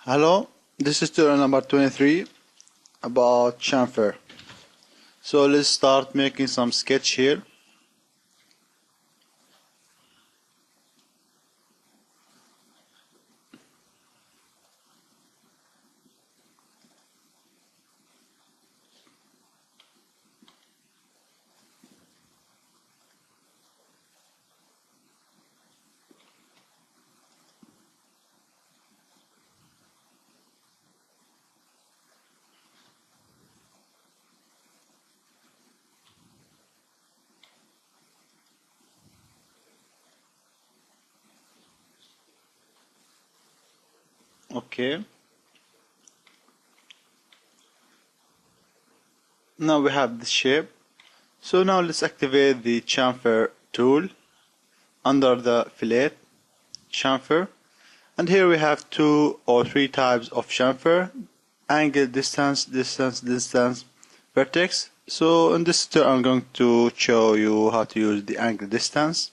Hello, this is tutorial number 23 about chamfer. So let's start making some sketch here. Okay. Now we have this shape. So now let's activate the chamfer tool under the fillet chamfer. And here we have 2 or 3 types of chamfer: angle, distance, vertex. So in this tutorial I'm going to show you how to use the angle distance.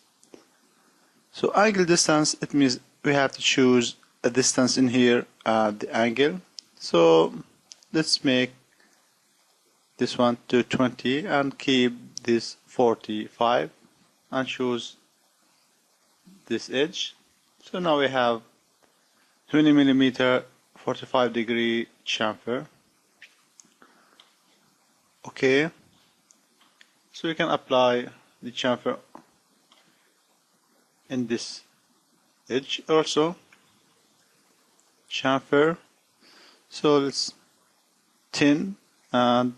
So angle distance, it means we have to choose a distance in here at the angle. So let's make this one to 20 and keep this 45 and choose this edge. So now we have 20 millimeter 45 degree chamfer. Okay, so we can apply the chamfer in this edge also. Chamfer, so let's 10 and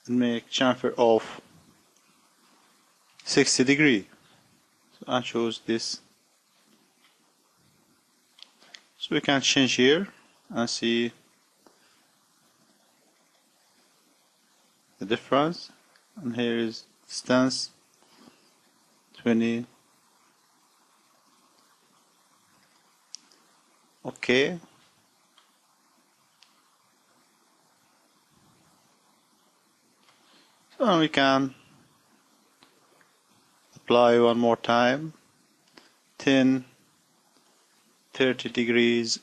make chamfer of 60 degree. So I choose this. So we can change here and see the difference. And here is distance 20. Okay. So we can apply one more time. 10, 30 degrees.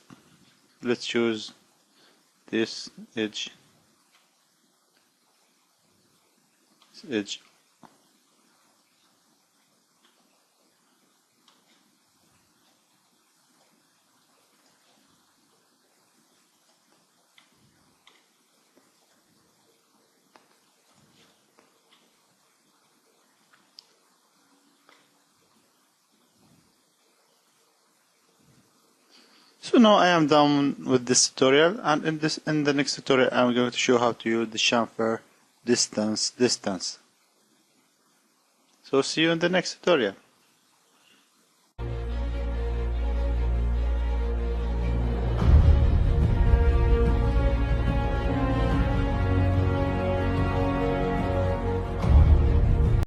Let's choose this edge. This edge. So now I am done with this tutorial, and in the next tutorial I'm going to show how to use the chamfer distance. So see you in the next tutorial.